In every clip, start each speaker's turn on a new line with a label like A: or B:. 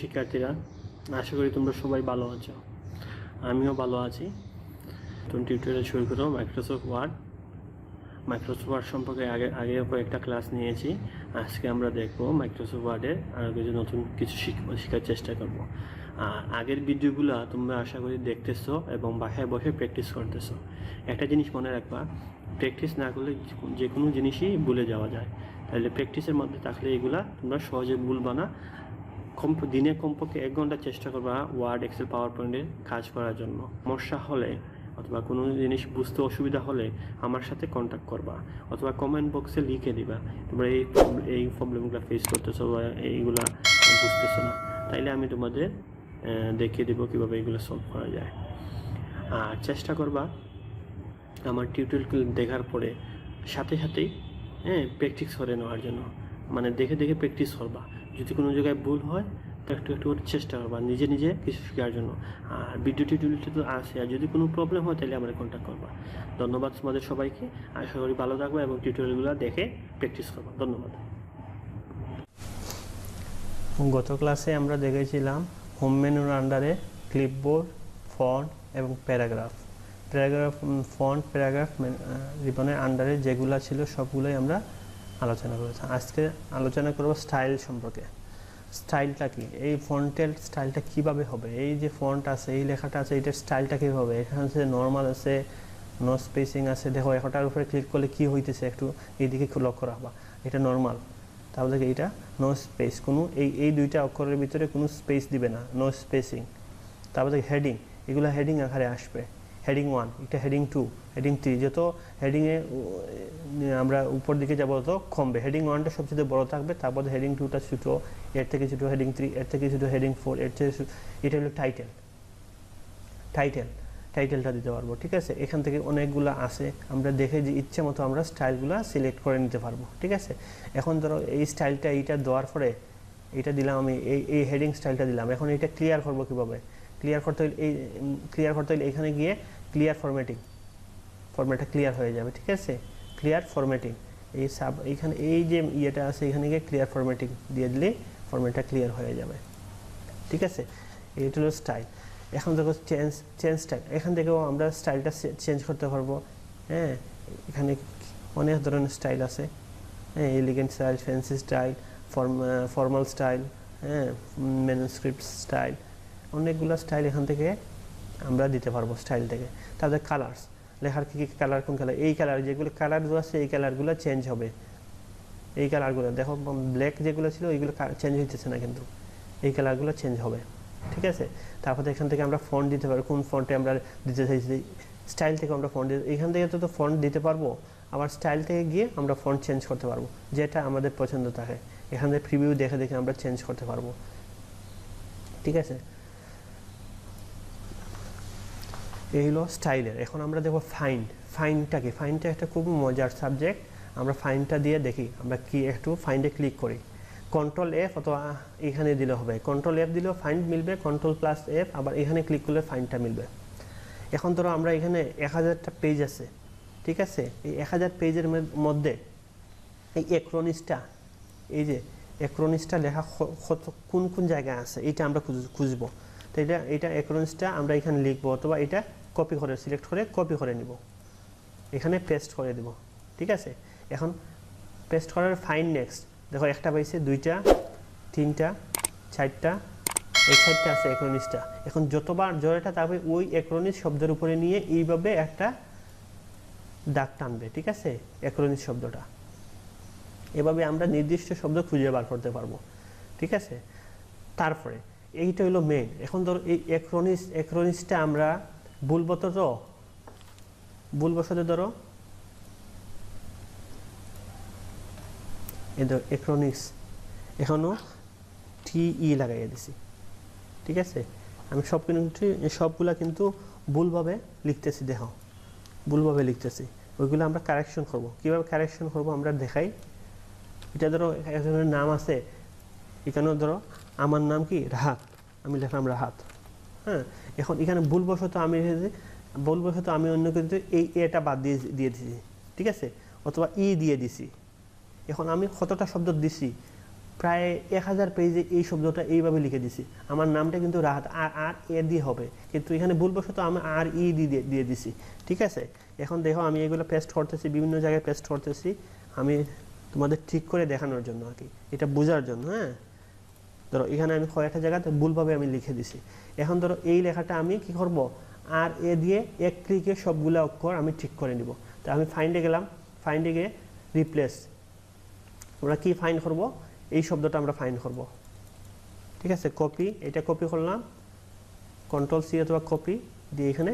A: শিক্ষার্থীরা, আশা করি তোমরা সবাই ভালো আছো। আমিও ভালো আছি। তুমি টিউটোরিয়াল শুরু করো মাইক্রোসফট ওয়ার্ড সম্পর্কে আগেও কয়েকটা ক্লাস নিয়েছি। আজকে আমরা দেখব মাইক্রোসফট ওয়ার্ডের আরও নতুন কিছু শেখার চেষ্টা করব। আর আগের ভিডিওগুলো তোমরা আশা করি দেখতেছো এবং বাসায় বসে প্র্যাকটিস করতেছো। একটা জিনিস মনে রাখবা, প্র্যাকটিস না করলে যে কোনো জিনিসই ভুলে যাওয়া যায়। তাহলে প্র্যাকটিসের মধ্যে থাকলে এগুলা তোমরা সহজে ভুলবা না। দিনে কমপক্ষে 1 ঘন্টা চেষ্টা করবা ওয়ার্ড, এক্সেল, পাওয়ার পয়েন্টের কাজ করার জন্য। সমস্যা হলে অথবা কোনো জিনিস বুঝতে অসুবিধা হলে আমার সাথে কন্ট্যাক্ট করবা অথবা কমেন্ট বক্সে লিখে দিবা তোমরা এই প্রবলেমগুলো ফেস করতেছো বা এইগুলা বুঝতেছো না। তাইলে আমি তোমাদের দেখিয়ে দেবো কীভাবে এগুলো সলভ করা যায়। আর চেষ্টা করবা আমার টিউটোরিয়াল দেখার পরে সাথেই প্র্যাকটিস করে নেওয়ার জন্য। মানে দেখে প্র্যাকটিস করবা। যদি কোনো জায়গায় ভুল হয় তো একটু করে চেষ্টা করবা নিজে কিছু শেখার জন্য। আর ভিডিও টিউটোরিয়ালটা তো আছে, আর যদি কোনো প্রবলেম হয় তাহলে আমার কন্ট্যাক্ট করবা। ধন্যবাদ তোমাদের সবাইকে। আশা করি ভালো থাকবে এবং টিউটোরিয়ালগুলো দেখে প্র্যাকটিস করবা। ধন্যবাদ। গত ক্লাসে আমরা দেখেছিলাম হোম মেনুর আন্ডারে ক্লিপবোর্ড, ফন্ট এবং প্যারাগ্রাফ, ফন্ট, প্যারাগ্রাফ রিবনের আন্ডারে যেগুলো ছিল সবগুলোই আমরা আলোচনা করেছি। আজকে আলোচনা করব স্টাইল সম্পর্কে। স্টাইলটা কি, এই ফন্টের স্টাইলটা কিভাবে হবে, এই যে ফন্ট আছে, এই লেখাটা আছে, এটার স্টাইলটা কীভাবে হবে। এখানে আছে নর্মাল আছে, নো স্পেসিং আছে। দেখো এটার উপরে ক্লিক করলে কি হইতেছে একটু এইদিকে লক্ষ্য রাখবা। এটা নর্মাল, তাহলে এটা নো স্পেস, কোনো এই দুইটা অক্ষরের ভিতরে কোনো স্পেস দিবে না, নো স্পেসিং। তারপরে হেডিং, এগুলো হেডিং আকারে আসবে। হেডিং 1, এটা হেডিং 2, হেডিং 3, যত হেডিংয়ে আমরা উপর দিকে যাবো তত কমবে। হেডিং 1টা সবচেয়ে বড় থাকবে, তারপরে হেডিং 2টা ছোটো, এর থেকে ছোটো হেডিং 3, এর থেকে ছোটো হেডিং 4, এর থেকে এটা হলো টাইটেলটা দিতে পারবো। ঠিক আছে, এখান থেকে অনেকগুলো আছে, আমরা দেখে যে ইচ্ছে মতো আমরা স্টাইলগুলো সিলেক্ট করে নিতে পারবো। ঠিক আছে, এখন ধরো এই স্টাইলটা এইটা দেওয়ার পরে এটা দিলাম আমি, এই হেডিং স্টাইলটা দিলাম। এখন এটা ক্লিয়ার করবো কীভাবে? ক্লিয়ার করতে হলে এখানে গিয়ে ক্লিয়ার ফরম্যাটটা ক্লিয়ার হয়ে যাবে। ঠিক আছে, ক্লিয়ার ফরম্যাটিং, এইখানে এই যে ইয়েটা আছে এখানে গিয়ে ক্লিয়ার ফরম্যাটিং দিয়ে দিলে ফরম্যাটটা ক্লিয়ার হয়ে যাবে। ঠিক আছে, এইটা হলো স্টাইল। এখন দেখো চেঞ্জ স্টাইল, এখান থেকেও আমরা স্টাইলটা চেঞ্জ করতে পারবো। এখানে অনেক ধরনের স্টাইল আছে। Elegant style, fancy style, formal style, manuscript style, অনেকগুলো স্টাইল এখান থেকে আমরা দিতে পারবো স্টাইল থেকে। তাদের কালার্স, লেখার কী কালার, কোন কালার, এই কালার যেগুলো কালারগুলো আছে এই কালারগুলো চেঞ্জ হবে। এই কালারগুলো দেখো ব্ল্যাক যেগুলো ছিল এইগুলো চেঞ্জ হইতেছে না, কিন্তু এই কালারগুলো চেঞ্জ হবে। ঠিক আছে, তারপরে এখান থেকে আমরা ফন্ট দিতে পারবো, কোন ফন্টে আমরা দিতে চাইছি। স্টাইল থেকে আমরা ফন্ট এখান থেকে তো ফন্ট দিতে পারবো, আবার স্টাইল থেকে গিয়ে আমরা ফন্ট চেঞ্জ করতে পারবো যেটা আমাদের পছন্দ থাকে। এখান থেকে প্রিভিউ দেখে আমরা চেঞ্জ করতে পারবো। ঠিক আছে, এই হলো স্টাইলের। এখন আমরা দেখবো ফাইন্ডটা কি। ফাইন্ডটা একটা খুব মজার সাবজেক্ট। আমরা ফাইন্ডটা দিয়ে দেখি, আমরা কি একটু ফাইন্ডে ক্লিক করি। কন্ট্রোল F অথবা এখানে দিলে হবে, কন্ট্রোল F দিলেও ফাইন্ড মিলবে, কন্ট্রোল+F আবার এখানে ক্লিক করলে ফাইন্ডটা মিলবে। এখন ধরো আমরা এখানে 1000টা পেজ আছে। ঠিক আছে, এই 1000 পেজের মধ্যে এই অ্যাক্রোনিমসটা, এই যে অ্যাক্রোনিমসটা লেখা কোন জায়গায় আছে এটা আমরা খুঁজবো। তো এটা অ্যাক্রোনিমসটা আমরা এখানে লিখবো অথবা এটা কপি করে সিলেক্ট করে কপি করে নিব, এখানে পেস্ট করে দেব। ঠিক আছে, এখন পেস্ট করার ফাইন্ড নেক্সট, দেখো একটা পাইছে, 2টা, 3টা, 4টা, এই 4টা আছে অ্যাক্রোনিমসটা। এখন যতবার জয়টা তারপরে ওই অ্যাক্রোনিমস শব্দের উপরে নিয়ে এইভাবে একটা দাগ টানবে। ঠিক আছে, অ্যাক্রোনিমস শব্দটা এভাবে আমরা নির্দিষ্ট শব্দ খুঁজে বার করতে পারবো। ঠিক আছে, তারপরে এইটা হলো মেইন। এখন ধরো এই অ্যাক্রোনিমসটা আমরা ভুলবশত ধরো অ্যাক্রোনিমস এখনও TE লাগাইয়া দিছি। ঠিক আছে, আমি সবগুলা কিন্তু ভুলভাবে লিখতেছি। দেখো ভুলভাবে লিখতেছি, ওইগুলো আমরা কারেকশন করব। কীভাবে কারেকশন করব আমরা দেখাই। এটা ধরো একজনের নাম আছে, এখানেও ধরো আমার নাম কি রাহাত, আমি লিখলাম রাহাত। এখন এখানে ভুলবশত আমি অন্য কিছু এই এটা বাদ দিয়ে দিয়েছি। ঠিক আছে, অথবা ই দিয়ে দিছি। এখন আমি কতটা শব্দ দিছি প্রায় 1000 পেজে এই শব্দটা এইভাবে লিখে দিছি। আমার নামটা কিন্তু রাহাত আর এ দিয়ে হবে, কিন্তু এখানে ভুলবশত আমি আর ই দিয়ে দিছি। ঠিক আছে, এখন দেখো আমি এগুলো পেস্ট করতেছি, বিভিন্ন জায়গায় পেস্ট করতেছি, আমি তোমাদের ঠিক করে দেখানোর জন্য আর কি, এটা বোঝার জন্য। হ্যাঁ, ধরো এখানে আমি কয়েকটা জায়গাতে ভুলভাবে আমি লিখে দিছি। এখন ধরো এই লেখাটা আমি কি করব, আর এ দিয়ে এক ক্লিকে সবগুলো অক্ষর আমি ঠিক করে নিব। তো আমি ফাইন্ডে গেলাম, ফাইন্ডে গিয়ে রিপ্লেস, আমরা কি ফাইন্ড করব, এই শব্দটা আমরা ফাইন্ড করব। ঠিক আছে, কপি, এটা কপি করলাম, কন্ট্রোল সি অথবা কপি দিয়ে এখানে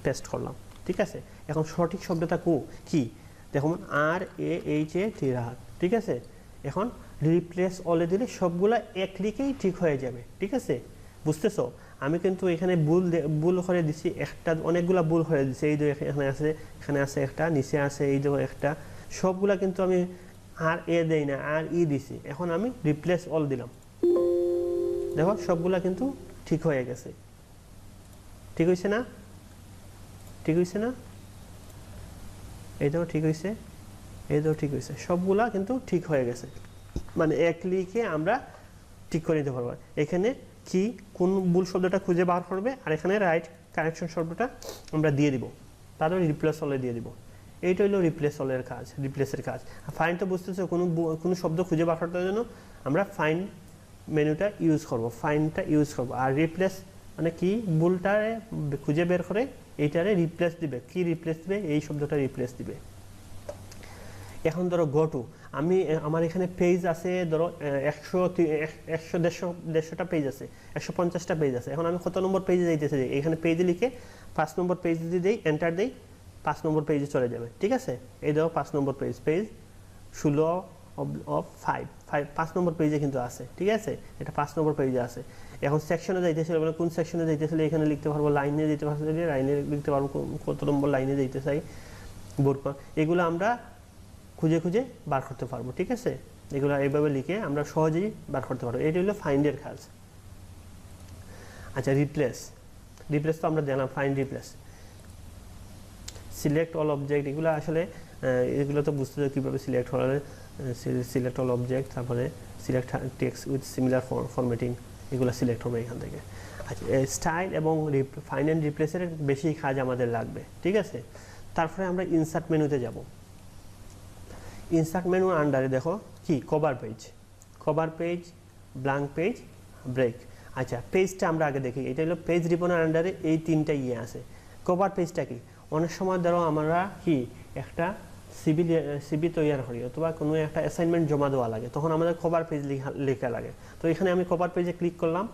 A: পেস্ট করলাম। ঠিক আছে, এখন সঠিক শব্দটা কি দেখুন, আর এ এইচ এ টি রাহাত। ঠিক আছে, এখন রিপ্লেস অলে দিলে সবগুলা এক ক্লিকেই ঠিক হয়ে যাবে। ঠিক আছে, বুঝতেছো? আমি কিন্তু এখানে ভুল করে দিছি একটা, অনেকগুলা ভুল করে দিছি। এই যে এখানে আছে একটা, নিচে আছে এই যে একটা, সবগুলা কিন্তু আমি আর এ দেই না, আর ই দিছি। এখন আমি রিপ্লেস অল দিলাম, দেখো সবগুলা কিন্তু ঠিক হয়ে গেছে। ঠিক হয়েছে না? ঠিক হয়েছে না? এইটাও ঠিক হয়েছে, এইটাও ঠিক হয়েছে, সবগুলা কিন্তু ঠিক হয়ে গেছে। মানে এক ক্লিকে আমরা ঠিক করে নিতে পারবো। এখানে কি কোন ভুল শব্দটা খুঁজে বার করবে, আর এখানে রাইট কারেকশন শব্দটা আমরা দিয়ে দিব, তারপরে রিপ্লেস অলে দিয়ে দিব। এইটা হলো রিপ্লেস অলের কাজ, রিপ্লেসের কাজ। ফাইন তো বুঝতেছো, কোনো শব্দ খুঁজে বার করার জন্য আমরা ফাইন মেনুটা ইউজ করব, ফাইনটা ইউজ করব। আর রিপ্লেস মানে কি, ভুলটারে খুঁজে বের করে এইটারে রিপ্লেস দিবে। কি রিপ্লেস দিবে? এই শব্দটা রিপ্লেস দিবে। এখন ধরো গো টু, আমার এখানে পেজ আছে ধরো 100-150টা পেজ আছে, 150টা পেজ আছে। এখন আমি কত নম্বর পেজে যাইতেছি, এখানে পেজে লিখে 5 নম্বর পেজ যদি দিই, এন্টার দিই, 5 নম্বর পেজে চলে যাবে। ঠিক আছে, এই ধরো 5 নম্বর পেজ, পেজ 16/5 নম্বর পেজে কিন্তু আছে। ঠিক আছে, এটা 5 নম্বর পেজে আছে। এখন সেকশনে যাইতেছিল, মানে কোন সেকশনে যাইতেছিল এখানে লিখতে পারবো, লাইনে যেতে পারবো, লাইনে লিখতে পারবো কত নম্বর লাইনে যাইতে চাই, বোর্ড, এগুলো আমরা খুঁজে খুঁজে বার করতে পারবো। ঠিক আছে, এগুলো এইভাবে লিখে আমরা সহজেই বার করতে পারবো। এটা হলো ফাইন্ডের কাজ। আচ্ছা, রিপ্লেস, রিপ্লেস তো আমরা দিলাম, find replace, select all object, এগুলো আসলে এগুলো তো বুঝতে হবে কীভাবে সিলেক্ট হলে, সিলেক্ট অল অবজেক্ট, তারপরে select text with similar formatting, এগুলো সিলেক্ট হবে এখান থেকে। আচ্ছা, স্টাইল এবং ফাইন্ড অ্যান্ড রিপ্লেসের বেশি কাজ আমাদের লাগবে। ঠিক আছে, তারপরে আমরা ইনসার্ট মেনুতে যাব। ইনসার্ট মেনুর আন্ডারে দেখো কি, cover page, cover page, blank page, break. আচ্ছা, পেজটা আমরা আগে দেখি, এটা হলো পেজ রিবনের আন্ডারে এই তিনটা আছে। কভার পেজটা কি, অনেক সময় ধরো আমরা কি একটা সিবি তৈরি করি অথবা কোনো একটা অ্যাসাইনমেন্ট জমা দেওয়া লাগে, তখন আমাদের কভার পেজ লেখা লাগে। তো এখানে আমি কভার পেজে ক্লিক করলাম,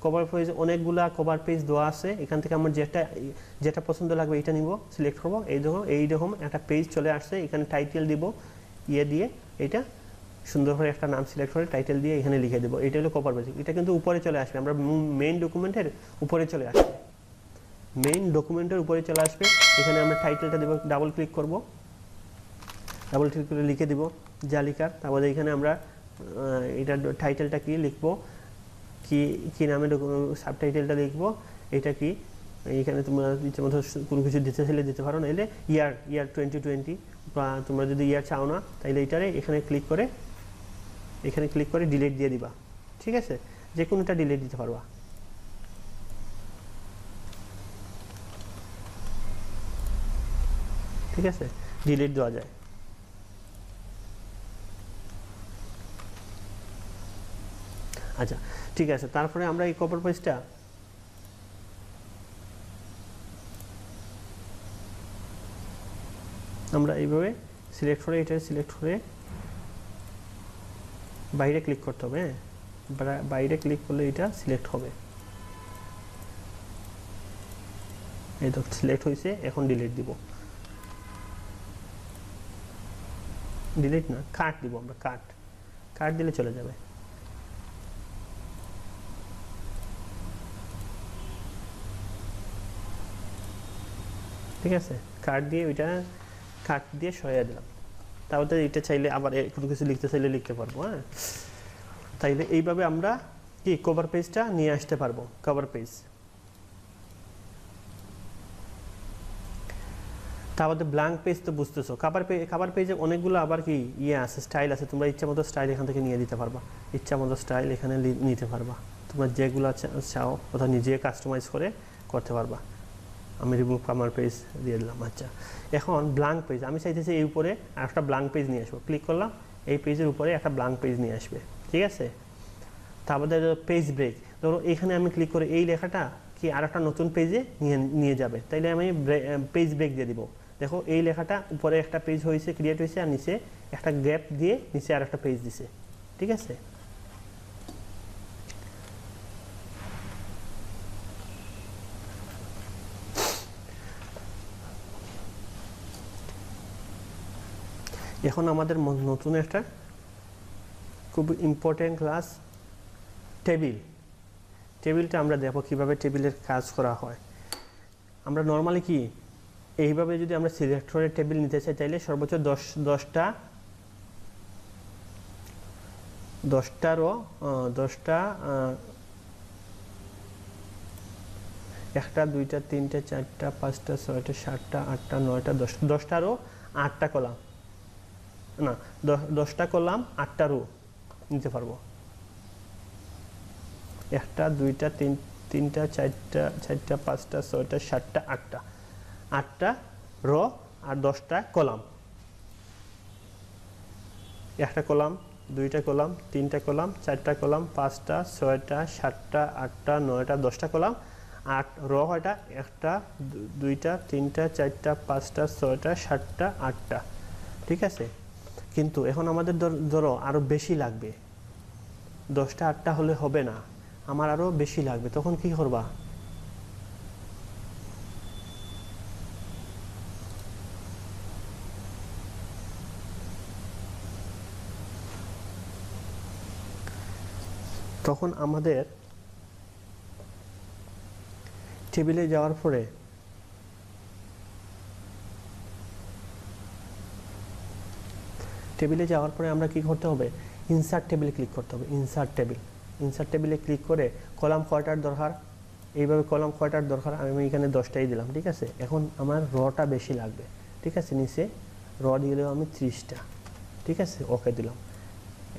A: কভার পেজে অনেকগুলা কভার পেজ দেওয়া আছে। এখান থেকে আমার যেটা পছন্দ লাগবে এটা নিব, সিলেক্ট করবো। এইরকম একটা পেজ চলে আসছে, এখানে টাইটেল দিব, দিয়ে এটা সুন্দর করে একটা নাম সিলেক্ট করে টাইটেল দিয়ে এখানে লিখে দেবো। এটা হলো কভার পেজ। এটা কিন্তু উপরে চলে আসবে, আমরা মেইন ডকুমেন্টের উপরে চলে আসবে, মেইন ডকুমেন্টের উপরে চলে আসবে। এখানে আমরা টাইটেলটা দেবো, ডাবল ক্লিক করব, ডাবল ক্লিক করে লিখে দিব যা লিখার। তারপরে এখানে আমরা এটা টাইটেলটা কি লিখবো, কি নামে সাবটাইটেলটা লিখবো, এটা কি, এইখানে তোমরা ইচ্ছে মতো কোনো কিছু দিতে চাইলে দিতে পারো, নাহলে ইয়ার 2020, বা তোমরা যদি ইয়ার চাও না তাইলে এইটারে এখানে ক্লিক করে ডিলিট দিয়ে দিবা। ঠিক আছে, যে কোনোটা ডিলিট দিতে পারবা। ঠিক আছে, ডিলিট দেওয়া যায়। আচ্ছা, ঠিক আছে, তারপরে আমরা এই কভার পেজটা আমরা এইভাবে সিলেক্ট করে, এটা সিলেক্ট করে বাইরে ক্লিক করতে হবে। বাইরে ক্লিক করলে এটা সিলেক্ট হবে। এই তো সিলেক্ট হয়েছে, এখন ডিলিট দিব, ডিলিট না, কাট দিব আমরা, কাট দিলে চলে যাবে। ঠিক আছে, কাট দিয়ে সরিয়ে দিলাম। তারপরে এটা চাইলে আবার কোনো কিছু লিখতে চাইলে লিখতে পারবো। হ্যাঁ, তাইলে এইভাবে আমরা কি কভার পেজটা নিয়ে আসতে পারবো। Cover page. তারপরে ব্ল্যাঙ্ক পেজ তো বুঝতেছো, কাভার পেজে অনেকগুলো আবার কি আছে, স্টাইল আছে, তোমরা ইচ্ছা মতো স্টাইল এখান থেকে নিয়ে দিতে পারবা, ইচ্ছা মতো স্টাইল এখানে নিতে পারবা, তোমরা যেগুলো চাও ওটা নিজে কাস্টমাইজ করে করতে পারবা। আমি রিমুভ কাভার পেজ দিয়ে দিলাম। আচ্ছা, এখন ব্ল্যাঙ্ক পেজ আমি চাইতেছি এই উপরে একটা ব্ল্যাঙ্ক পেজ নিয়ে আসবো, ক্লিক করলাম, এই পেজের উপরে একটা ব্ল্যাঙ্ক পেজ নিয়ে আসবে, ঠিক আছে। তারপরে পেজ ব্রেক, ধরো এখানে আমি ক্লিক করে এই লেখাটা কি আর একটা নতুন পেজে নিয়ে যাবে, তাইলে আমি পেজ ব্রেক দিয়ে দিব। দেখো এই লেখাটা উপরে একটা পেজ হয়েছে, ক্রিয়েট হয়েছে, আর নিচে একটা গ্যাপ দিয়ে নিচে আর একটা পেজ দিছে, ঠিক আছে। এখন আমাদের নতুন একটা খুব ইম্পর্টেন্ট ক্লাস টেবিলটা আমরা দেখো কিভাবে টেবিলের কাজ করা হয়। আমরা নর্মালি কি এইভাবে যদি আমরা সিলেক্ট করে টেবিল নিতে চাই তাইলে সর্বোচ্চ 10টা একটা, দুইটা, তিনটা, চারটা, পাঁচটা, ছয়টা, সাতটা, আটটা, নয়টা, 10টা রো, 8টা কলাম, না 10টা কলাম 8টা রো নিতে পারবো। একটা, দুইটা, তিনটা, চারটা, পাঁচটা, ছয়টা, সাতটা, আটটা রো আর 10টা কলাম, একটা কলাম, দুইটা কলাম, তিনটা কলাম, চারটা কলাম, 5টা, 6টা, 7টা, 8টা, 9টা, 10টা কলাম, 8 রো হয়টা, একটা, দুইটা, তিনটা, চারটা, 5টা, 6টা, 7টা, 8টা, ঠিক আছে। কিন্তু এখন আমাদের ধরো আরো বেশি লাগবে, 10টা 8টা হলে হবে না, আমার আরো বেশি লাগবে, তখন কি করবা? তখন আমাদের টেবিলে যাওয়ার পরে আমরা কি করতে হবে? ইনসার্ট টেবিলে ক্লিক করতে হবে। ইনসার্ট টেবিলে ক্লিক করে কলাম কয়টার দরকার, এইভাবে কলাম কয়টার দরকার আমি এখানে 10টাই দিলাম, ঠিক আছে। এখন আমার রটা বেশি লাগবে, ঠিক আছে, নিচে র দিলেও আমি 30টা, ঠিক আছে, ওকে দিলাম।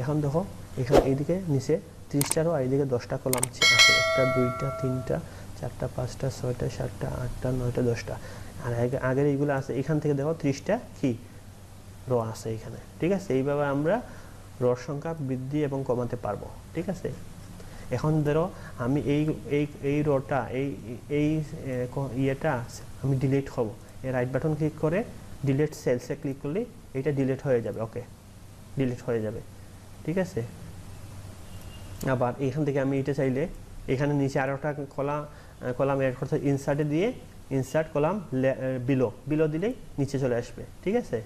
A: এখন দেখো এখানে এইদিকে নিচে 30টা রো আর এইদিকে 10টা কলাম আছে, একটা, দুইটা, তিনটা, চারটা, 5টা, 6টা, 7টা, 8টা, 9টা, 10টা, আর আগের এইগুলো আছে, এখান থেকে দেখো 30টা কি রো আছে এখানে, ঠিক আছে। এইভাবে আমরা রোর সংখ্যা বৃদ্ধি এবং কমাতে পারবো, ঠিক আছে। এখন ধরো আমি এই রোটা ইয়েটা আমি ডিলিট করবো, এই রাইট বাটন ক্লিক করে ডিলিট সেলসে ক্লিক করলে এইটা ডিলিট হয়ে যাবে, ওকে, ডিলিট হয়ে যাবে, ঠিক আছে। আবার এখান থেকে আমি এটা চাইলে এখানে নিচে আরো একটা কলাম এড করতে, ইনসার্টে দিয়ে ইনসার্ট কলাম বিলো দিলেই নিচে চলে আসবে, ঠিক আছে।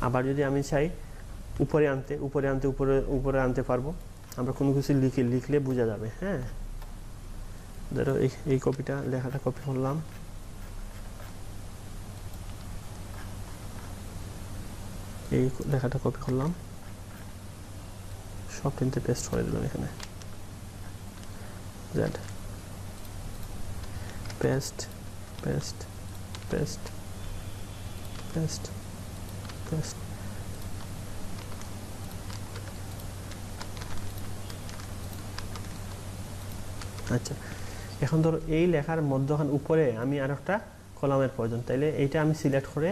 A: আবার যদি আমি চাই উপরে আনতে পারবো, আমরা কোনো কিছু লিখলে বোঝা যাবে, হ্যাঁ। ধরো এই লেখাটা কপি করলাম, এই লেখাটা কপি করলাম, সব তিনটে পেস্ট করে দিলাম এখানে, Z paste paste paste paste paste. আচ্ছা, এখন ধরো এই লেখার মধ্যখান উপরে আমি আর একটা কলামের প্রয়োজন, তাইলে এইটা আমি সিলেক্ট করে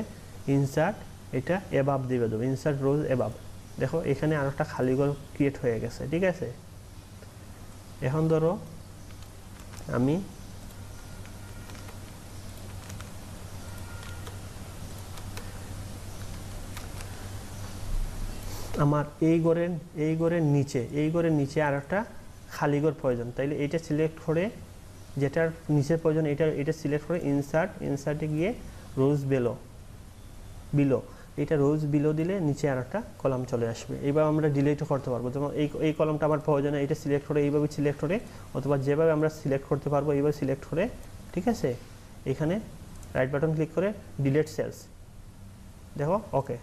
A: ইনসার্ট এটা এবাব দিয়ে দেবো, ইনসার্ট রোজ এবাব। দেখো এখানে আর একটা খালি ঘর ক্রিয়েট হয়ে গেছে, ঠিক আছে। এখন ধরো আমি আমার এই ঘরের নিচে আর একটা খালি ঘর প্রয়োজন, তাইলে এইটা সিলেক্ট করে যেটার নিচে প্রয়োজন এটা সিলেক্ট করে ইনসার্টে গিয়ে রোজ বিলো এটা রোজ বিলো দিলে নিচে আর একটা কলাম চলে আসবে। এইভাবে আমরা ডিলিটও করতে পারবো, যেমন এই কলামটা আমার প্রয়োজনে এটা সিলেক্ট করে এইভাবে সিলেক্ট করে, অথবা যেভাবে আমরা সিলেক্ট করতে পারবো এইভাবে সিলেক্ট করে, ঠিক আছে। এখানে রাইট বাটন ক্লিক করে ডিলিট সেলস, দেখো ওকে,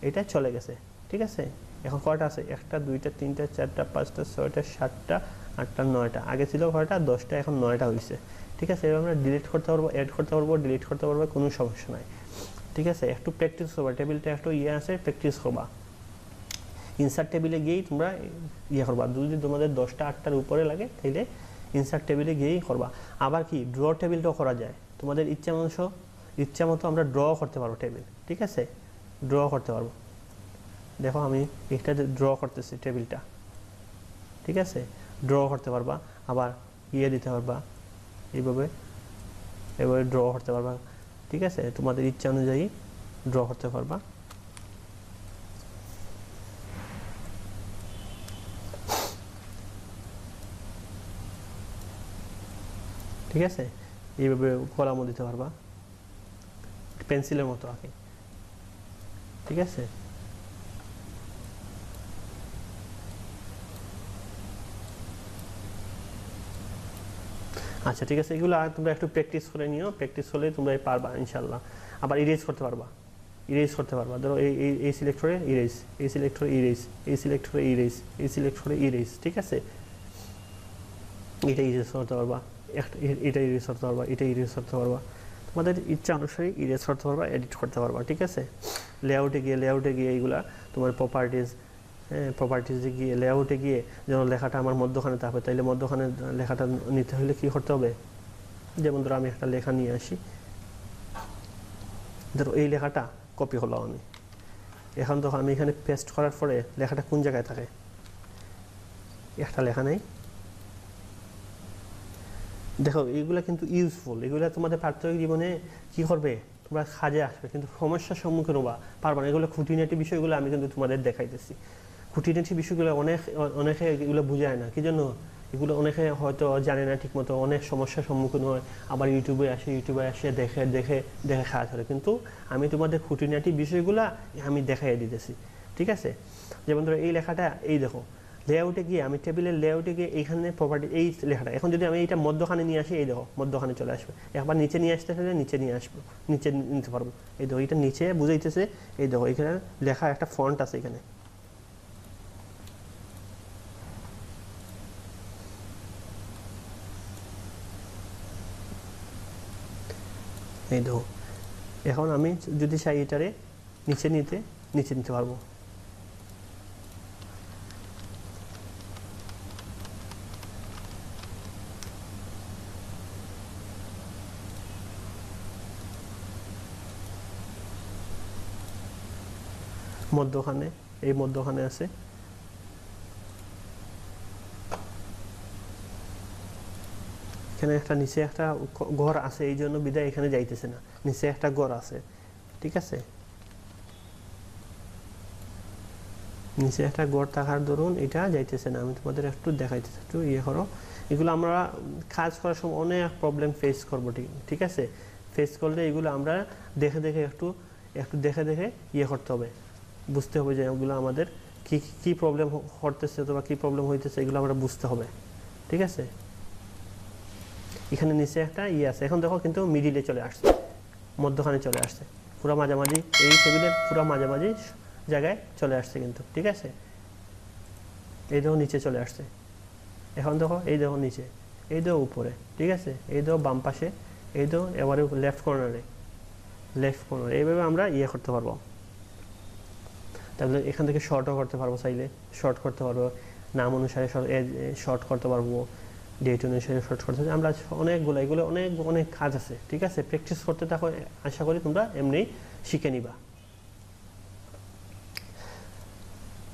A: এটা চলে গেছে, ঠিক আছে। এখন কয়টা আছে? একটা, দুইটা, তিনটা, চারটা, পাঁচটা, ছয়টা, সাতটা, 8টা 9টা, আগে ছিল কয়টা 10টা, এখন 9টা হয়েছে। ঠিক আছে, এবার আমরা ডিলিট করতে পারবো, অ্যাড করতে পারবো, ডিলিট করতে পারবো, কোনো সমস্যা নাই। ঠিক আছে, একটু প্র্যাকটিস করবা, টেবিলটা একটু আছে, প্র্যাকটিস করবা। ইনসার্ট টেবিলে গিয়েই তোমরা করবা। যদি তোমাদের 10টা 8টার উপরে লাগে তাহলে ইনসার্ট টেবিলে গিয়েই করবা। আবার কি ড্র টেবিলটাও করা যায়, তোমাদের ইচ্ছা মতো আমরা ড্র করতে পারবো টেবিল। ঠিক আছে, ড্র করতে পারবো। দেখো আমি একটা ড্র করতেছি টেবিলটা। ঠিক আছে, ড্র করতে পারবা, আবার দিতে পারবা, এইভাবে ড্র করতে পারবা। ঠিক আছে, তোমাদের ইচ্ছা অনুযায়ী ড্র করতে পারবা। ঠিক আছে, এইভাবে কলামও দিতে পারবা, পেন্সিলের মতো আঁকে। ঠিক আছে, আচ্ছা ঠিক আছে, এগুলো তোমরা একটু প্র্যাকটিস করে নিও, প্র্যাকটিস হলে তোমরা পারবা ইনশাল্লাহ। আবার ইরেজ করতে পারবা, ধরো এই সিলেক্টরে ইরেজ, এই সিলেক্টরে ইরেজ, এই সিলেক্টরে ইরেজ, এই সিলেক্টরে ইরেজ। ঠিক আছে, এটা ইরেজ করতে পারবা, এটা ইরেজ করতে পারবা, এটা ইরেজ করতে পারবা, তোমাদের ইচ্ছা অনুসারে ইরেজ করতে পারবা, এডিট করতে পারবা। ঠিক আছে, লেআউটে গিয়ে এইগুলা তোমার প্রপার্টিজে গিয়ে লেআউটে গিয়ে যেন লেখাটা আমার মধ্যখানে থাকবে, তাইলে মধ্যখানে লেখাটা নিতে হলে কি করতে হবে, যেমন ধরো আমি একটা লেখা নিয়ে আসি, ধরো এই লেখাটা কপি করলাম আমি, এখন তো আমি এখানে পেস্ট করার পরে লেখাটা কোন জায়গায় থাকে, একটা লেখা নেই। দেখো এইগুলা কিন্তু ইউজফুল, এগুলা তোমাদের প্রাত্যহিক জীবনে কি করবে, তোমরা কাজে আসবে, কিন্তু সমস্যার সম্মুখীন হবা পারবা না। এগুলো খুঁটিনাটি বিষয়গুলো আমি কিন্তু তোমাদের দেখাইতেছি। খুঁটিনাটি বিষয়গুলো অনেকে এগুলো বুঝায় না, কি জন্য এগুলো অনেকে হয়তো জানে না ঠিক মতো, অনেক সমস্যার সম্মুখীন হয়, আবার ইউটিউবে আসে দেখে কাজ করে। কিন্তু আমি তোমাদের খুঁটিনাটি বিষয়গুলো আমি দেখাই দিতেছি। ঠিক আছে, যেমন ধরো এই লেখাটা, এই দেখো লেআউটে গিয়ে আমি টেবিলের লেআউটে গিয়ে এইখানে প্রপার্টি এই লেখাটা, এখন যদি আমি এইটা মধ্যখানে নিয়ে আসি, এই দেখো মধ্যখানে চলে আসবে। একবার নিচে নিয়ে আসতে হলে নিচে নিয়ে আসবো, নিচে নিতে পারবো। এই দেখো এটা নিচে বুঝাইতেছে, এই দেখো এখানে লেখা একটা ফন্ট আছে এখানে। এই দেখো, এখন আমি যদি চাই এটারে নিচে নিতে পারবো। মধ্যখানে, এই মধ্যখানে আছে, এখানে একটা নিচে একটা ঘর আছে, এই জন্য বিদায় এখানে যাইতেছে না, নিচে একটা ঘর আছে। ঠিক আছে, নিচে একটা ঘর থাকার দরুন এটা যাইতেছে না। আমি তোমাদের একটু দেখাইতেছি, একটু করো। এগুলো আমরা কাজ করার সময় অনেক প্রবলেম ফেস করবো। ঠিক আছে, ফেস করলে এগুলো আমরা দেখে একটু দেখে করতে হবে, বুঝতে হবে যে ওগুলো আমাদের কি প্রবলেম করতেছে অথবা কি প্রবলেম হইতেছে, এগুলো আমরা বুঝতে হবে। ঠিক আছে, এখানে নিচে একটা আছে, এখন দেখো কিন্তু মিডিলে চলে আসছে, মধ্যখানে চলে আসছে, পুরো মাঝামাঝি, এই টেবিলের পুরো মাঝামাঝি জায়গায় চলে আসছে কিন্তু। ঠিক আছে, এই দেখো নিচে চলে আসছে, এখন দেখো এই দেখো নিচে, এই দেখো উপরে। ঠিক আছে, এই দেখো বাম পাশে, এই দেখো এবারে লেফট কর্নারে, এইভাবে আমরা করতে পারবো। তাহলে এখান থেকে শর্টও করতে পারবো, চাইলে শর্ট করতে পারবো, নাম অনুসারে শর্ট করতে পারবো, ডেট অনুসারে শর্ট করতে পারবো। আমরা এগুলো অনেক কাজ আছে। ঠিক আছে, প্র্যাকটিস করতে থাকো, আশা করি তোমরা এমনি শিখে নিবা।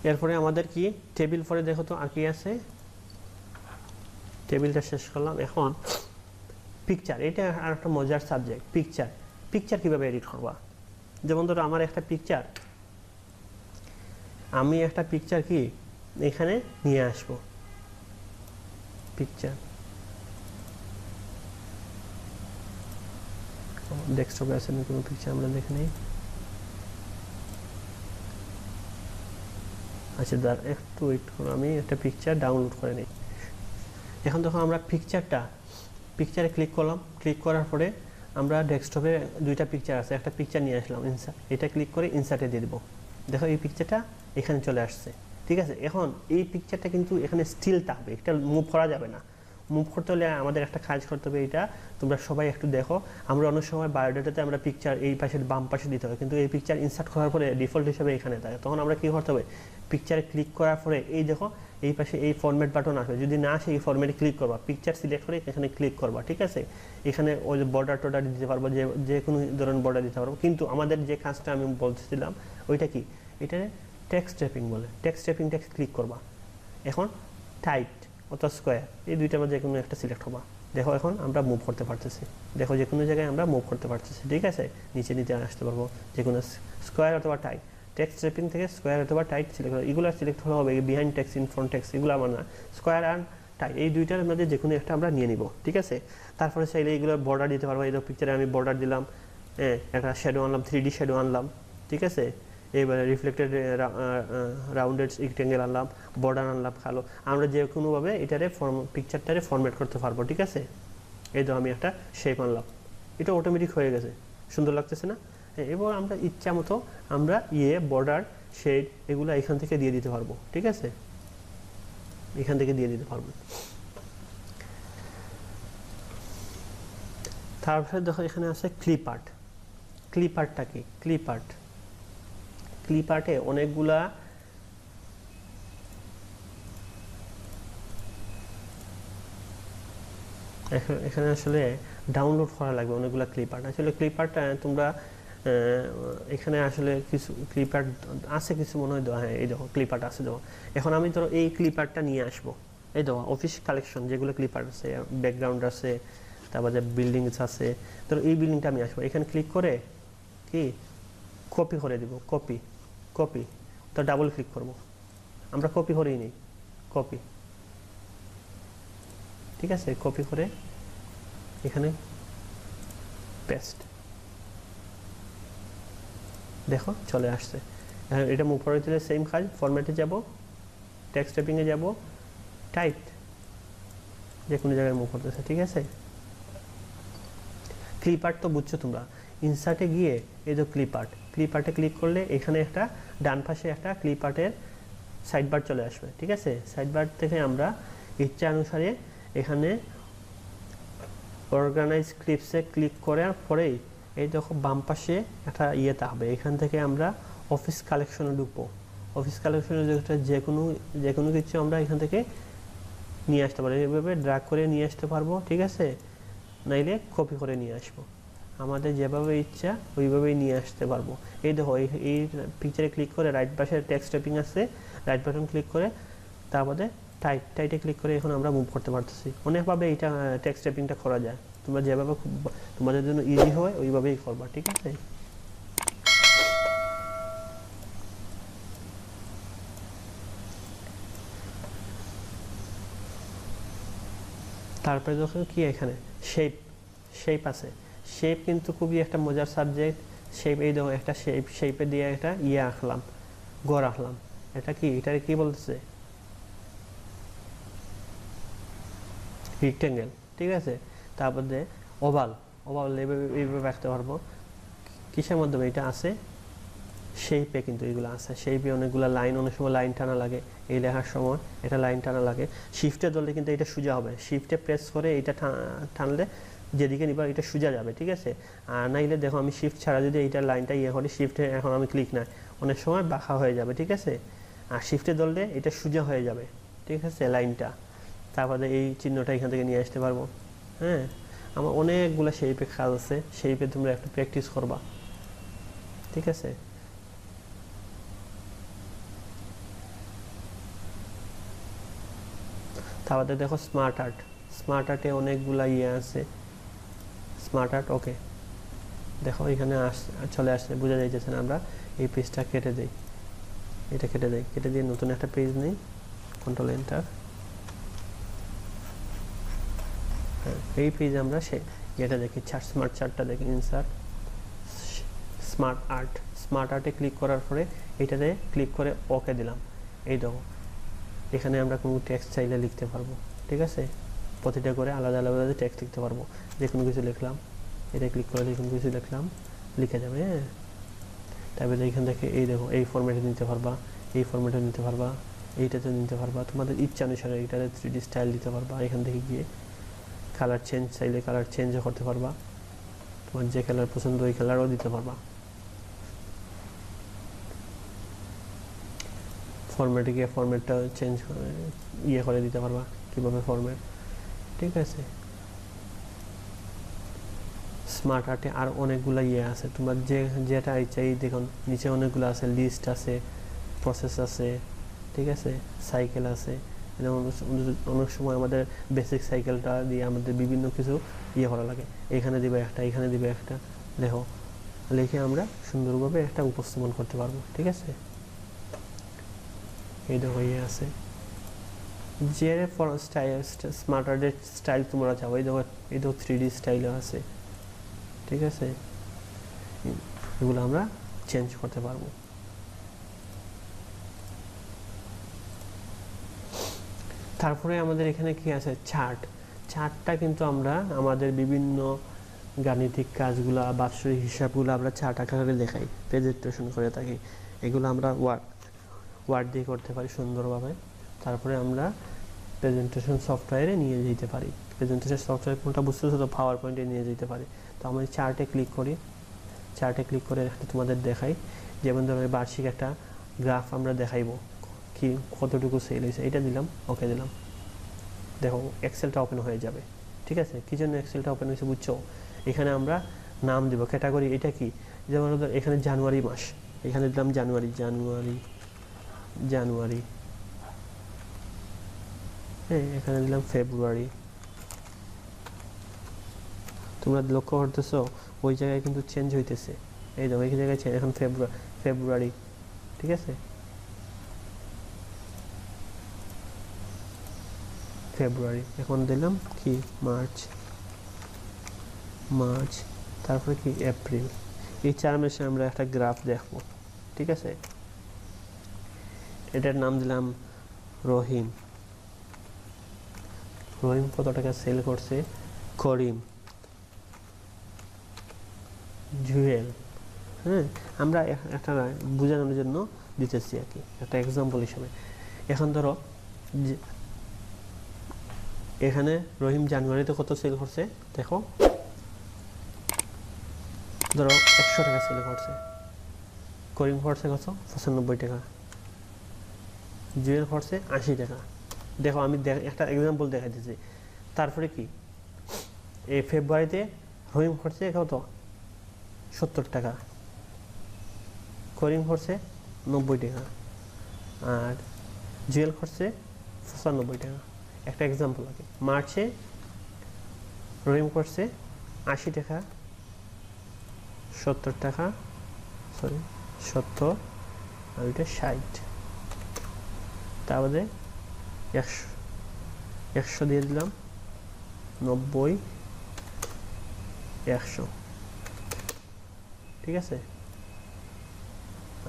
A: এরপরে আমাদের কি টেবিল, পরে দেখো তো আর কি আছে, টেবিলটা শেষ করলাম। এখন পিকচার, এটা আর একটা মজার সাবজেক্ট। পিকচার কিভাবে এডিট করবা, যেমন ধরো আমার একটা পিকচার, আমি একটা পিকচার কি এখানে নিয়ে আসবো, পিকচার ডেস্কটপে আছে কোনো পিকচার, আমরা দেখে নিই। আচ্ছা একটু ওয়েট করো, আমি একটা পিকচার ডাউনলোড করে নিই। এখন দেখো আমরা পিকচারে ক্লিক করলাম, ক্লিক করার পরে আমরা ডেস্কটপে দুইটা পিকচার আছে, একটা পিকচার নিয়ে আসলাম, এটা ক্লিক করে ইনসার্টে দিয়ে দেবো। দেখো এই পিকচারটা এখানে চলে আসছে। ঠিক আছে। এখন এই পিকচারটা কিন্তু এখানে স্টিল থাকবে, এটা মুভ করা যাবে না। মুভ করতে হলে আমাদের একটা কাজ করতে হবে, এটা তোমরা সবাই একটু দেখো। আমরা অনেক সময় বায়োডাটাতে আমরা পিকচার এই পাশে বাম পাশে দিতে হবে, কিন্তু এই পিকচার ইনসার্ট করার পরে ডিফল্ট হিসেবে এখানে থাকে। তখন আমরা কী করতে হবে, পিকচারে ক্লিক করার পরে এই দেখো এই পাশে এই ফরম্যাট বাটন আসবে, যদি না আসে এই ফরম্যাটে ক্লিক করবা, পিকচার সিলেক্ট করে এখানে ক্লিক করবা, ঠিক আছে। এখানে ওই যে বর্ডার টর্ডার দিতে পারবো, যে কোনো ধরনের বর্ডার দিতে পারবো। কিন্তু আমাদের যে কাজটা আমি বলতেছিলাম ওইটা কি, এটা টেক্সট ট্যাপিং বলে। টেক্সট ট্যাপিংটা ক্লিক করবা, এখন টাইট অথবা স্কোয়ার এই দুইটার মধ্যে যে কোনো একটা সিলেক্ট হবা। দেখো এখন আমরা মুভ করতে পারতেছি, দেখো যে কোনো জায়গায় আমরা মুভ করতে পারতেছি, ঠিক আছে। নিচে নিচে আসতে পারবো, যে কোনো স্কোয়ার অথবা টাইট। টেক্সট ট্যাপিং থেকে স্কোয়ার অথবা টাইট সিলেক্ট হবে, এগুলো সিলেক্ট হলে হবে behind text, in front text, এগুলো আমার না। স্কোয়ার অ্যান্ড টাইট এই দুইটার মধ্যে যে কোনো একটা আমরা নিয়ে নিব, ঠিক আছে। তারপরে চাইলে এইগুলো বর্ডার দিতে পারবো, এই পিকচারে আমি বর্ডার দিলাম, একটা শ্যাডো আনলাম, 3D শ্যাডো আনলাম, ঠিক আছে। এবারে রিফ্লেক্টেড রাউন্ডেড রেক্টেঙ্গেল আনলাম, বর্ডার আনলাম কালো। আমরা যে কোনোভাবে এটারে পিকচারটারে ফরম্যাট করতে পারবো, ঠিক আছে। এই তো আমি একটা শেপ আনলাম, এটা অটোমেটিক হয়ে গেছে, সুন্দর লাগতেছে না। এবার আমরা ইচ্ছা মতো আমরা বর্ডার শেড এগুলো এখান থেকে দিয়ে দিতে পারবো, ঠিক আছে, এখান থেকে দিয়ে দিতে পারবো। তারপরে দেখো এখানে আছে ক্লিপ আর্ট। ক্লিপ আর্টটা কি, ক্লিপ আর্ট, ক্লিপ আর্টে অনেকগুলা এখানে আসলে ডাউনলোড করা লাগবে অনেকগুলো ক্লিপ আর্ট। আসলে ক্লিপ আর্ট তোমরা এখানে আসলে কিছু ক্লিপ আর্ট আছে, কিছু মনে হয়। হ্যাঁ এই দেখো ক্লিপ আর্ট আছে, দেখো। এখন আমি ধরো এই ক্লিপ আর্টটা নিয়ে আসবো, এই দেখো অফিস কালেকশন যেগুলো ক্লিপ আর্ট আছে, ব্যাকগ্রাউন্ড আছে, তারপরে বিল্ডিংস আছে। ধরো এই বিল্ডিংটা আমি আসবো, এখানে ক্লিক করে কি কপি করে দিব, কপি কপি, তো ডাবল ক্লিক করব, আমরা কপি করেই নিই, কপি, ঠিক আছে। কপি করে এখানে পেস্ট, দেখো চলে আসছে। এটা মুভ করে দিলে সেম কাজ, ফরম্যাটে যাব, টেক্সট ট্যাপিংয়ে যাব, টাইট, যে কোনো জায়গায় মুভ করতেছে, ঠিক আছে। ক্লিপ আর্ট তো বুঝছো তোমরা। ইনসার্টে গিয়ে এই যে ক্লিপ আর্ট, ক্লিপ আর্টে ক্লিক করলে এখানে একটা ডান পাশে একটা ক্লিপ আর্টের সাইড বার চলে আসবে, ঠিক আছে। সাইড বার থেকে আমরা ইচ্ছা অনুসারে এখানে অর্গানাইজ ক্লিপসে ক্লিক করার পরেই এই দেখো বাম পাশে একটা থাকবে, এখান থেকে আমরা অফিস কালেকশনে ঢুকবো। অফিস কালেকশনে যে কোনো কিছু আমরা এখান থেকে নিয়ে আসতে পারবো, এইভাবে ড্র্যাগ করে নিয়ে আসতে পারবো, ঠিক আছে। নাইলে কপি করে নিয়ে আসবো, আমাদের যেভাবে ইচ্ছা ওইভাবেই নিয়ে আসতে পারবো। এই দেখো এই পিকচারে ক্লিক করে রাইট পাশে টেক্সট টাইপিং আছে, রাইট বাটন ক্লিক করে তারপরে টাইটে ক্লিক করে এখন আমরা মুভ করতে পারতেছি। অনেকভাবে এইটা টেক্সট টাইপিংটা করা যায়, তোমরা যেভাবে তোমাদের জন্য ইজি হয় ওইভাবেই করবা, ঠিক আছে। তারপরে যখন কি এখানে শেপ আছে, শেপ কিন্তু খুবই একটা মজার সাবজেক্ট। শেপ এই দেখো একটা শেপে দিয়ে একটা আঁকলাম, গড় আঁকলাম, এটা কি, এটারে কি বলতেছে, রেক্টেঙ্গেল, ঠিক আছে। তারপরে ওভাল এইভাবে আঁকতে পারবো, কিসের মাধ্যমে, এটা আছে শেপে, কিন্তু এগুলো আছে শেপে অনেকগুলো লাইন, অনেক সময় লাইন টানা লাগে, এই লেখার সময় এটা লাইন টানা লাগে। শিফটে ধরলে কিন্তু এটা সোজা হবে, শিফটে প্রেস করে এটা টানলে যেদিকে নিবা এটা সোজা যাবে, ঠিক আছে। আর নাইলে দেখো আমি শিফট ছাড়া যদি এইটা লাইনটা করি, শিফটে এখন আমি ক্লিক না, অনেক সময় বাঁকা হয়ে যাবে, ঠিক আছে। আর শিফটে ধরলে এটা সোজা হয়ে যাবে, ঠিক আছে লাইনটা। তারপরে এই চিহ্নটা এখান থেকে নিয়ে আসতে পারবো। হ্যাঁ, আমার অনেকগুলো শেপে কাজ আছে, শেপে তোমরা একটু প্র্যাকটিস করবা, ঠিক আছে। তারপরে দেখো স্মার্ট আর্টে অনেকগুলা আছে, স্মার্ট আর্ট, ওকে। দেখো এখানে চলে আসছে, বোঝা যাইতেছে না। আমরা এই পেজটা কেটে দিই, এটা কেটে দিয়ে নতুন একটা পেজ নিই, কন্ট্রোল এন্টার। হ্যাঁ, এই পেজ আমরা এটা দেখি, স্মার্ট চার্টটা দেখি, ইনসার্ট স্মার্ট আর্টে ক্লিক করার পরে এইটাতে ক্লিক করে ওকে দিলাম। এই দেখো এখানে আমরা কোনো টেক্সট চাইলে লিখতে পারবো, ঠিক আছে। প্রতিটা করে আলাদা আলাদা টেক্সট লিখতে পারবো, যে কোনো কিছু লিখলাম, এটা ক্লিক করে যে কোনো কিছু লিখলাম, লিখে যাবে। হ্যাঁ, তারপরে এইখান থেকে এই দেখো এই ফরম্যাটে নিতে পারবা, এই ফরম্যাটে নিতে পারবা, এইটাতে নিতে পারবা, তোমাদের ইচ্ছা অনুসারে এটাতে 3D স্টাইল দিতে পারবা। এখান থেকে গিয়ে কালার চেঞ্জ চাইলে কালার চেঞ্জও করতে পারবা, তোমার যে কালার পছন্দ ওই কালারও দিতে পারবা। ফরম্যাটে গিয়ে ফরম্যাটটা চেঞ্জ করে দিতে পারবা কীভাবে ফরম্যাট, ঠিক আছে। স্মার্ট আর্টে আর অনেকগুলো আছে, তোমার যেটা ইচ্ছা। এই দেখুন নিচে অনেকগুলো আছে, লিস্ট আছে, প্রসেস আছে, ঠিক আছে, সাইকেল আছে। অনেক সময় আমাদের বেসিক সাইকেলটা দিয়ে আমাদের বিভিন্ন কিছু করা লাগে, এখানে দিবে একটা, এখানে দিবে একটা, দেখো লিখে আমরা সুন্দরভাবে একটা উপস্থাপন করতে পারবো, ঠিক আছে। এই দেখো আছে যে স্মার্ট আর্টের স্টাইল তোমরা চাও, এই দেখো 3D স্টাইলও আছে, ঠিক আছে। এগুলো আমরা চেঞ্জ করতে পারবো। তারপরে আমাদের এখানে কি আছে, চার্টটা কিন্তু আমরা আমাদের বিভিন্ন গাণিতিক কাজগুলা, বাৎসরিক হিসাবগুলো আমরা চার্ট আকারে দেখাই, প্রেজেন্টেশন করে থাকি। এগুলো আমরা ওয়ার্ড দিয়ে করতে পারি সুন্দরভাবে। তারপরে আমরা প্রেজেন্টেশন সফটওয়্যারে নিয়ে যেতে পারি। প্রেজেন্টেশন সফটওয়্যার কোনটা বুঝতেছো তো, পাওয়ার পয়েন্টে নিয়ে যেতে পারি। তো আমি চার্টে ক্লিক করি, চার্টে ক্লিক করে একটা তোমাদের দেখাই। যেমন ধরো বার্ষিক একটা গ্রাফ আমরা দেখাইবো, কি কতটুকু সেল হয়েছে, এটা দিলাম, ওকে দিলাম, দেখো এক্সেলটা ওপেন হয়ে যাবে, ঠিক আছে। কি জন্য এক্সেলটা ওপেন হয়েছে বুঝছো, এখানে আমরা নাম দিব, ক্যাটাগরি এটা কি, যেমন এখানে জানুয়ারি মাস, এখানে দিলাম জানুয়ারি, হ্যাঁ, এখানে দিলাম ফেব্রুয়ারি। তোমরা লক্ষ্য করতেছো ওই জায়গায় কিন্তু চেঞ্জ হইতেছে, এই দেখো এই জায়গায় এখন ফেব্রুয়ারি, ঠিক আছে, ফেব্রুয়ারি। এখন দিলাম কি মার্চ, তারপরে কি এপ্রিল। এই 4 মাসে আমরা একটা গ্রাফ দেখবো, ঠিক আছে। এটার নাম দিলাম রহিম কত টাকা সেল করছে, করিম, জুয়েল। হ্যাঁ, আমরা একটা বোঝানোর জন্য দিতেছি আর কি, একটা এক্সাম্পল হিসেবে। এখন ধরো এখানে রহিম জানুয়ারিতে কত সেল করছে, দেখো ধরো 100 টাকা সেল করছে, করিম করছে কত 95 টাকা, জুয়েল করছে 80 টাকা। দেখো আমি একটা এক্সাম্পল দেখা দিচ্ছি। তারপরে কি এই ফেব্রুয়ারিতে রহিম করছে কত 70 টাকা, করিম করছে 90 টাকা, আর জুয়েল করছে 95 টাকা। একটা এক্সাম্পল আছে। মার্চে রহিম করছে 80 টাকা, 70 টাকা, 70 আর ওইটা 60, তারপরে 100 দিয়ে দিলাম, 90, 100, ঠিক আছে।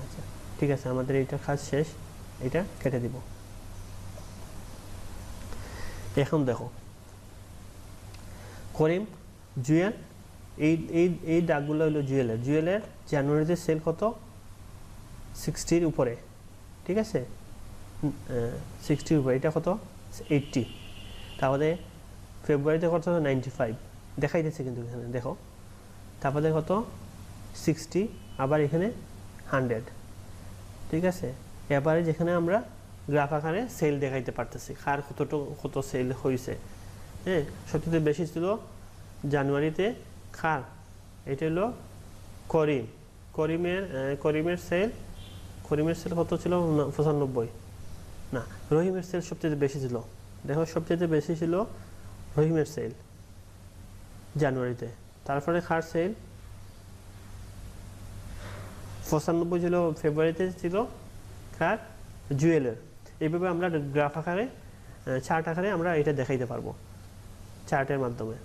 A: আচ্ছা ঠিক আছে, আমাদের এইটা কাজ শেষ, এটা কেটে দিব। এখন দেখো করিম, জুয়েল, এই দাগগুলো হলো জুয়েলের জানুয়ারিতে সেল কত 60-র উপরে, ঠিক আছে, 60-র উপরে, এটা কত 80, তাহলে ফেব্রুয়ারিতে কত 95 দেখাইতেছে কিন্তু এখানে দেখো, তারপরে কত 60, আবার এখানে 100, ঠিক আছে। এবারে যেখানে আমরা গ্রাফ আকারে সেল দেখাইতে পারতেছি, কার কত সেল হয়েছে। হ্যাঁ, সবচেয়ে বেশি ছিল জানুয়ারিতে কার, এটা হলো করিমের সেল কত ছিল 95, না রহিমের সেল সবচেয়ে বেশি ছিল, দেখো সবচেয়ে বেশি ছিল রহিমের সেল জানুয়ারিতে। তারপরে কার সেল 95 ছিল, ফেব্রুয়ারিতে ছিল কার, জুয়েলের। এইভাবে আমরা গ্রাফ আকারে, চার্ট আকারে আমরা এটা দেখাইতে পারবো চার্টের মাধ্যমে।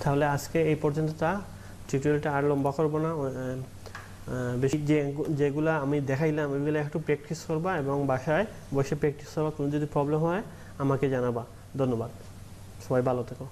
A: তাহলে আজকে এই পর্যন্ত, টিউটোরিয়ালটা আর লম্বা করবো না, বেশি যেগুলো আমি দেখাইলাম ওইগুলো একটু প্র্যাকটিস করবা এবং বাসায় বসে প্র্যাকটিস করবা। কোনো যদি প্রবলেম হয় আমাকে জানাবা। ধন্যবাদ, সবাই ভালো থেকো।